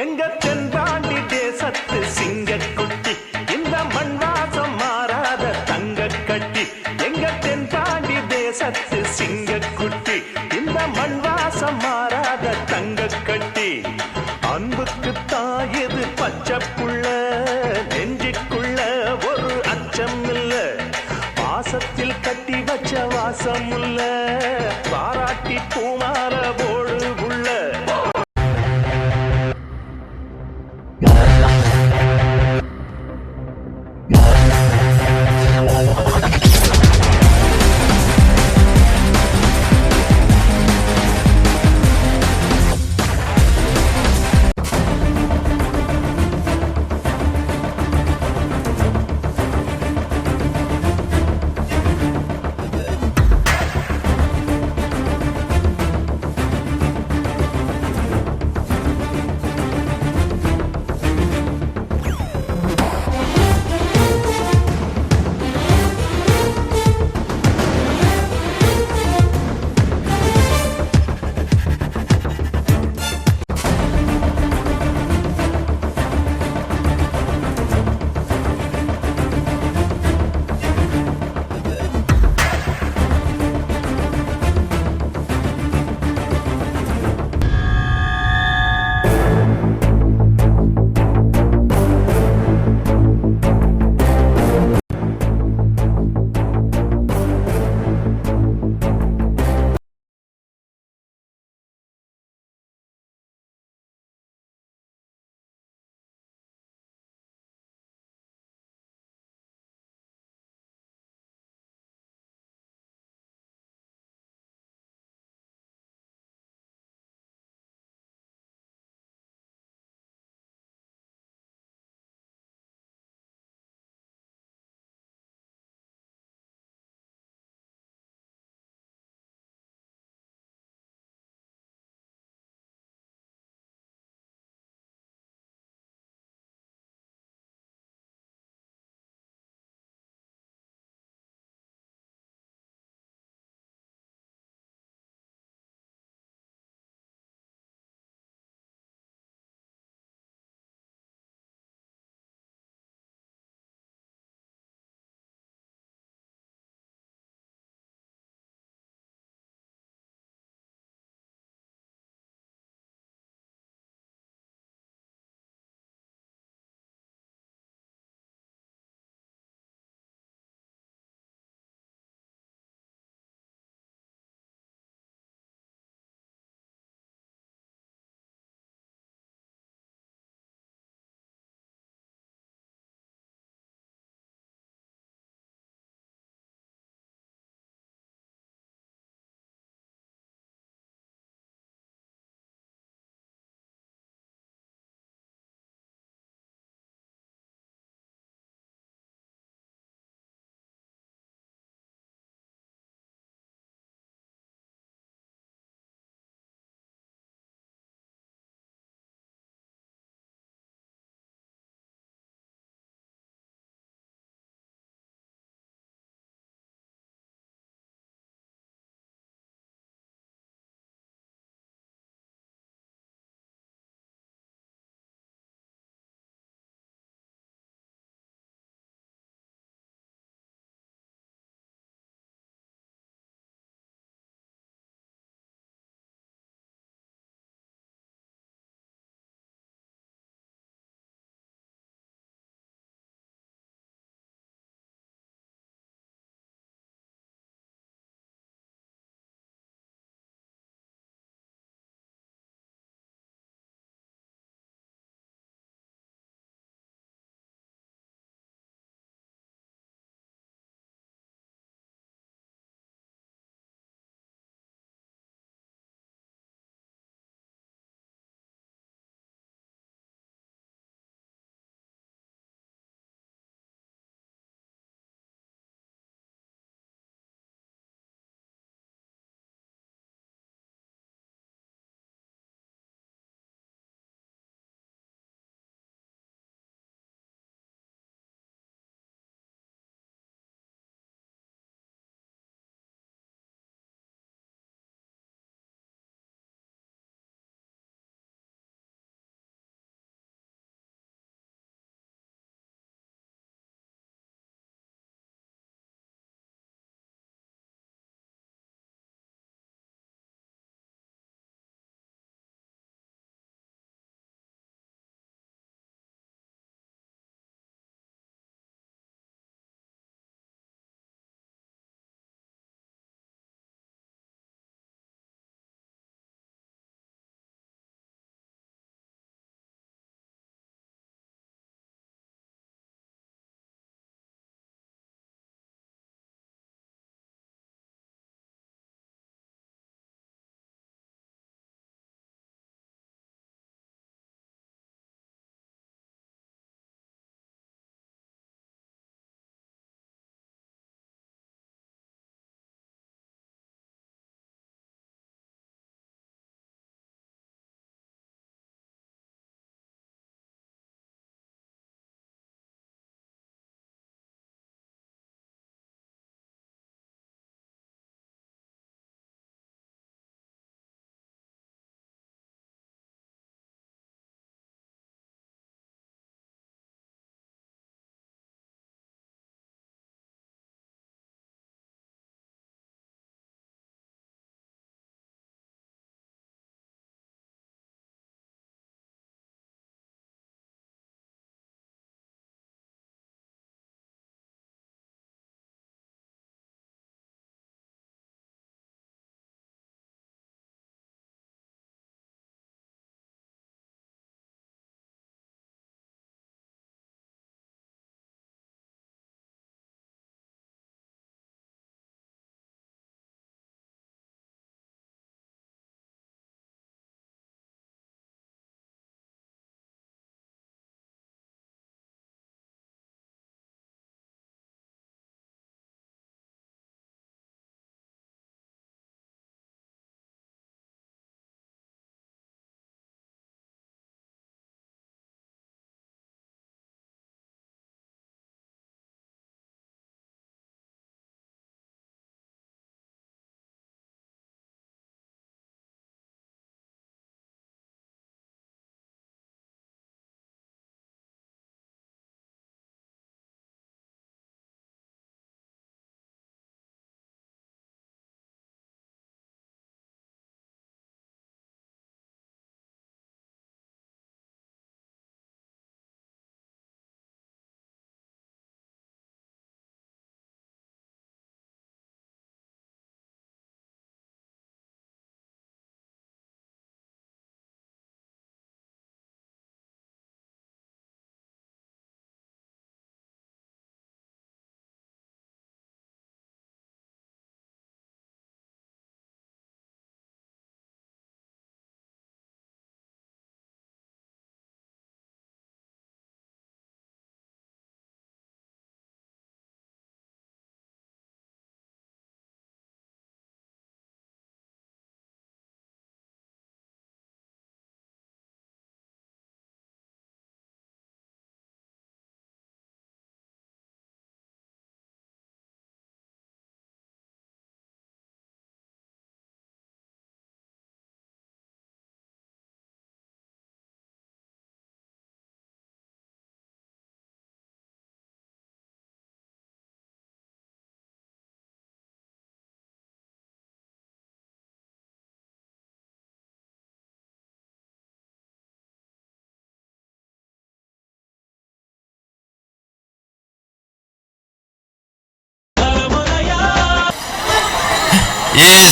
எங்க தென்பாண்டி தேசத்து சிங்கக்குட்டி இந்த மண்வாசம் மாறாத தங்க கட்டி எங்க தென்பாண்டி தேசத்து சிங்கக்குட்டி இந்த மண்வாசம் மாறாத தங்க கட்டி அன்புக்கு தாயது பச்சை புள்ள நெஞ்சுக்குள்ள ஒரு அச்சம் இல்ல பாசத்தில் கட்டி வச்ச வாசம் இல்ல பாராட்டி பூமார போடு உள்ள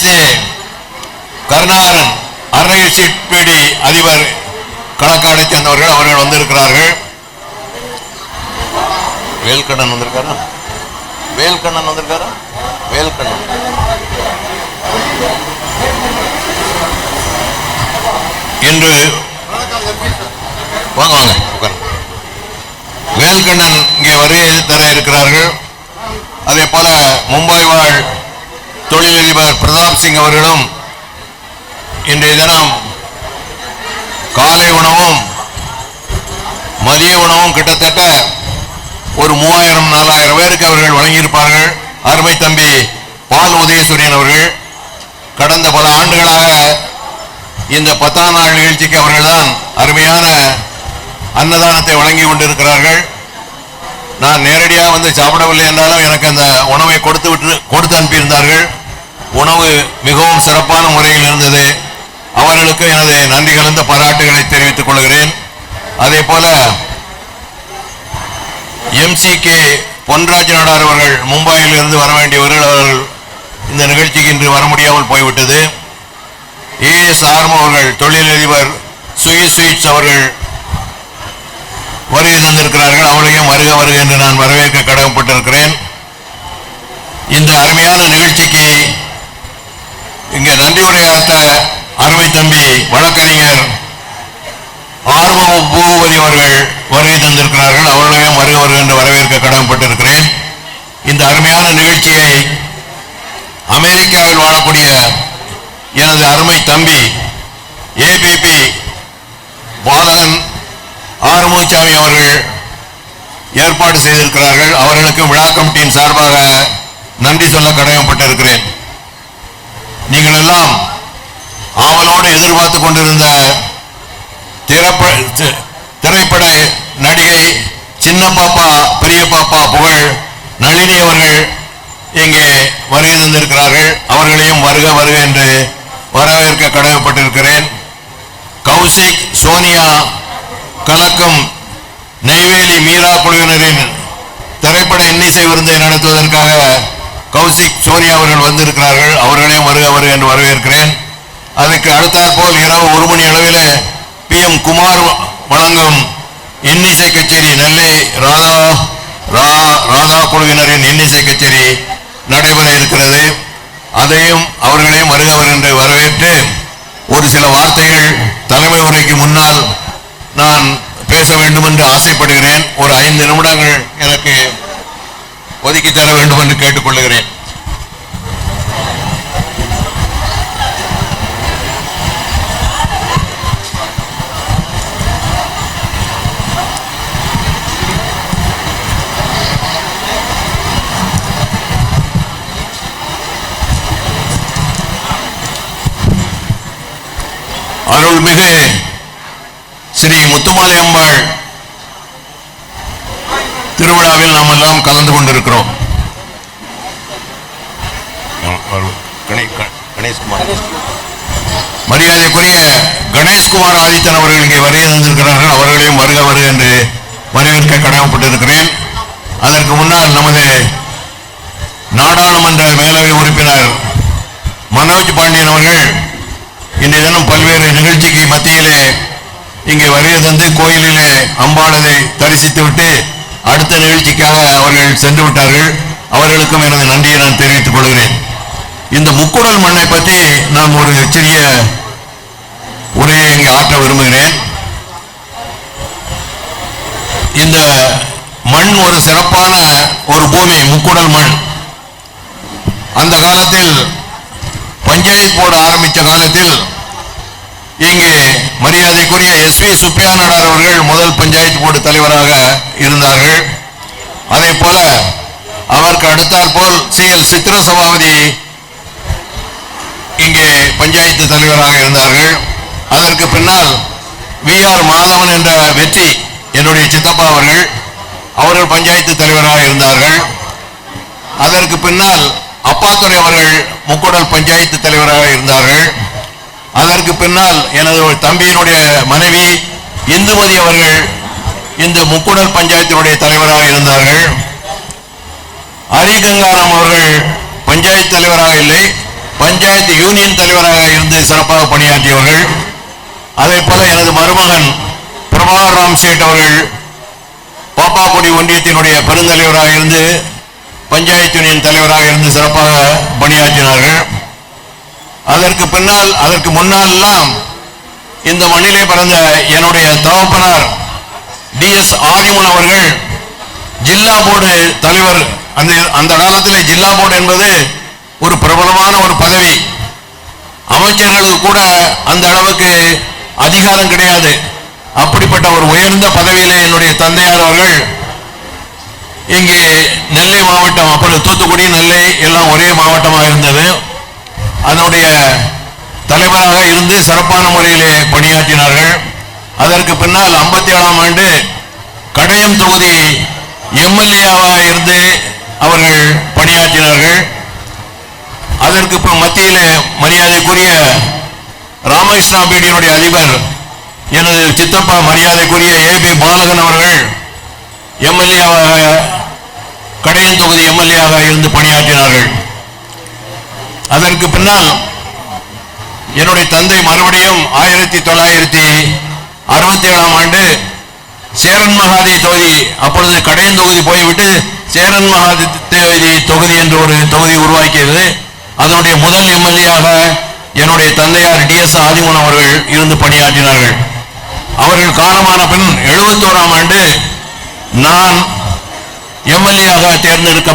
ISA கருணாகரன் அறநிலையத்துறை அதிபர் களக்காடை சேர்ந்தவர்கள் அவர்கள் வந்திருக்கிறார்கள். வேல்கண்ணன் வந்திருக்காரா? வேல்கண்ணன் வந்திருக்காரா? வேல்கண்ணன் இன்று வாங்க வாங்க உட்காருங்க. வேல்கண்ணன் இங்கே வருகை தர இருக்கிறார்கள். அதே போல மும்பை வாழ் தொழிலதிபர் பிரதாப் சிங் அவர்களும் இன்றைய தினம் காலை உணவும் மதிய உணவும் கிட்டத்தட்ட ஒரு 3000-4000 பேருக்கு அவர்கள் வழங்கியிருப்பார்கள். அருமை தம்பி பால் உதயசூரியன் அவர்கள் கடந்த பல ஆண்டுகளாக இந்த 10ஆம் நாள் நிகழ்ச்சிக்கு அவர்கள்தான் அருமையான அன்னதானத்தை வழங்கி கொண்டிருக்கிறார்கள். நான் நேரடியாக வந்து சாப்பிடவில்லை என்றாலும் எனக்கு அந்த உணவை கொடுத்து அனுப்பியிருந்தார்கள். உணவு மிகவும் சிறப்பான முறையில் இருந்தது. அவர்களுக்கு எனது நன்றி கலந்த பாராட்டுகளை தெரிவித்துக் கொள்கிறேன். அதே போல MCK பொன்ராஜ் நாடார் அவர்கள் மும்பையில் இருந்து வர வேண்டியவர்கள் அவர்கள் இந்த நிகழ்ச்சிக்கு இன்று வர முடியாமல் போய்விட்டது. AS ஆர்மோ அவர்கள் தொழிலதிபர் ஸ்வீட்ஸ் அவர்கள் வருகை தந்திருக்கிறார்கள். அவர்களையும் வருக வருக என்று நான் வரவேற்க கடமைப்பட்டிருக்கிறேன். இந்த அருமையான நிகழ்ச்சிக்கு இங்கே நன்றி உரையாற்ற அருமை தம்பி வழக்கறிஞர் ஆர்வ பூபதி அவர்கள் வருகை தந்திருக்கிறார்கள். அவர்களையும் வருக வருக என்று வரவேற்க கடமைப்பட்டிருக்கிறேன். இந்த அருமையான நிகழ்ச்சியை அமெரிக்காவில் வாழக்கூடிய எனது அருமை தம்பி APP பாலகன் ஆறுமுகசாமி அவர்கள் ஏற்பாடு செய்திருக்கிறார்கள். அவர்களுக்கு விழா கமிட்டியின் சார்பாக நன்றி சொல்ல கடமைப்பட்டிருக்கிறேன். நீங்கள் எல்லாம் ஆவலோடு எதிர்பார்த்து கொண்டிருந்த திரைப்பட நடிகை சின்ன பாப்பா பெரிய பாப்பா புகழ் நளினி அவர்கள் இங்கே வருகை தந்திருக்கிறார்கள். அவர்களையும் வருக வருக என்று வரவேற்க கடமைப்பட்டிருக்கிறேன். கௌசிக் சோனியா கலக்கும் நெய்வேலி மீரா குழுவினரின் திரைப்பட இன்னிசை விருந்தை நடத்துவதற்காக கௌசிக் சோனியா அவர்கள் வந்திருக்கிறார்கள். அவர்களையும் வருக வருக என்று வரவேற்கிறேன். அதுக்கு அடுத்தாற்போல் இரவு 1 மணி அளவில் PM குமார் வழங்கும் இன்னிசை கச்சேரி நெல்லை ராதா குழுவினரின் இன்னிசை கச்சேரி நடைபெற இருக்கிறது. அதையும் அவர்களையும் வருக வருக என்று வரவேற்று ஒரு சில வார்த்தைகள் தலைமை உரைக்கு முன்னால் நான் பேச வேண்டும் என்று ஆசைப்படுகிறேன். ஒரு 5 நிமிடங்கள் எனக்கு ஒதுக்கி தர வேண்டும் என்று கேட்டுக்கொள்கிறேன். அருள்மிகு ஸ்ரீ முத்துமாலை அம்பாள் திருவிழாவில் நாம் எல்லாம் கலந்து கொண்டிருக்கிறோம். மரியாதைக்குரிய கணேஷ்குமார் ஆதித்தன் அவர்கள் இங்கே வருகை தந்திருக்கிறார்கள். அவர்களையும் வருக வருக என்று வரவேற்க கடமைப்பட்டிருக்கிறேன். அதற்கு முன்னால் நமது நாடாளுமன்ற மேலவை உறுப்பினர் மனோஜ் பாண்டியன் அவர்கள் இன்றைய தினம் பல்வேறு நிகழ்ச்சிக்கு மத்தியிலே இங்கே வருகை தந்து கோயிலிலே அம்பாளை தரிசித்துவிட்டு அடுத்த நிகழ்ச்சிக்காக அவர்கள் சென்று விட்டார்கள். அவர்களுக்கும் எனது நன்றியை நான் தெரிவித்துக் கொள்கிறேன். இந்த முக்குடல் மண்ணை பற்றி நான் ஒரு சிறிய உரையை இங்கே ஆற்ற விரும்புகிறேன். இந்த மண் ஒரு சிறப்பான ஒரு பூமி, முக்குடல் மண். அந்த காலத்தில் பஞ்சாயத்து போர்டு ஆரம்பித்த காலத்தில் இங்கே மரியாதைக்குரிய SV சுப்பையா நாடார் அவர்கள் முதல் பஞ்சாயத்து போர்டு தலைவராக இருந்தார்கள். அதே போல அவருக்கு அடுத்தாற்போல் CL சித்திர சபாபதி இங்கே பஞ்சாயத்து தலைவராக இருந்தார்கள். அதற்கு பின்னால் VR மாதவன் என்ற வெற்றி என்னுடைய சித்தப்பா அவர்கள் பஞ்சாயத்து தலைவராக இருந்தார்கள். அதற்கு பின்னால் அப்பாத்துறை அவர்கள் முக்குடல் பஞ்சாயத்து தலைவராக இருந்தார்கள். அதற்கு பின்னால் எனது தம்பியினுடைய மனைவி இந்துமதி அவர்கள் இந்த முக்குடல் பஞ்சாயத்தினுடைய தலைவராக இருந்தார்கள். ஹரிகங்காராம் அவர்கள் பஞ்சாயத்து தலைவராக இல்லை, பஞ்சாயத்து யூனியன் தலைவராக இருந்து சிறப்பாக பணியாற்றியவர்கள். அதே போல எனது மருமகன் பிரபாகர் ராம் சேட் அவர்கள் பாப்பாக்குடி ஒன்றியத்தினுடைய பெருந்தலைவராக இருந்து பஞ்சாயத்து யூனியன் தலைவராக இருந்து சிறப்பாக பணியாற்றினார்கள். அதற்கு முன்னாலெல்லாம் இந்த மண்ணிலே பிறந்த என்னுடைய தகப்பனார் DS ஆதிமுன் அவர்கள் ஜில்லா போர்டு தலைவர். அந்த காலத்தில் ஜில்லா போர்டு என்பது ஒரு பிரபலமான ஒரு பதவி. அமைச்சர்களுக்கு கூட அந்த அளவுக்கு அதிகாரம் கிடையாது. அப்படிப்பட்ட ஒரு உயர்ந்த பதவியிலே என்னுடைய தந்தையார் அவர்கள் இங்கே நெல்லை மாவட்டம், அப்புறம் தூத்துக்குடி, நெல்லை எல்லாம் ஒரே மாவட்டமாக இருந்தது. அதனுடைய தலைவராக இருந்து சிறப்பான முறையிலே பணியாற்றினார்கள். அதற்கு பின்னால் 57ஆம் ஆண்டு கடையம் தொகுதி MLA-வாக இருந்து அவர்கள் பணியாற்றினார்கள். அதற்கு மத்தியிலே மரியாதைக்குரிய ராமகிருஷ்ணா பீடியினுடைய அதிபர் எனது சித்தப்பா மரியாதைக்குரிய AB பாலகன் அவர்கள் MLA-வாக, கடையம் தொகுதி MLA-ஆக இருந்து பணியாற்றினார்கள். அதற்கு பின்னால் என்னுடைய தந்தை மறுபடியும் 1967ஆம் ஆண்டு சேரன் மகாதி தொகுதி, அப்பொழுது கடையம் தொகுதி போய்விட்டு சேரன் மகாதி தொகுதி என்ற ஒரு தொகுதி உருவாக்கியது. அதனுடைய முதல் MLA-ஆக என்னுடைய தந்தையார் DS ஆதிமுன் அவர்கள் இருந்து பணியாற்றினார்கள். அவர்கள் காலமான பின் 71ஆம் ஆண்டு நான் MLA-ஆக தேர்ந்தெடுக்க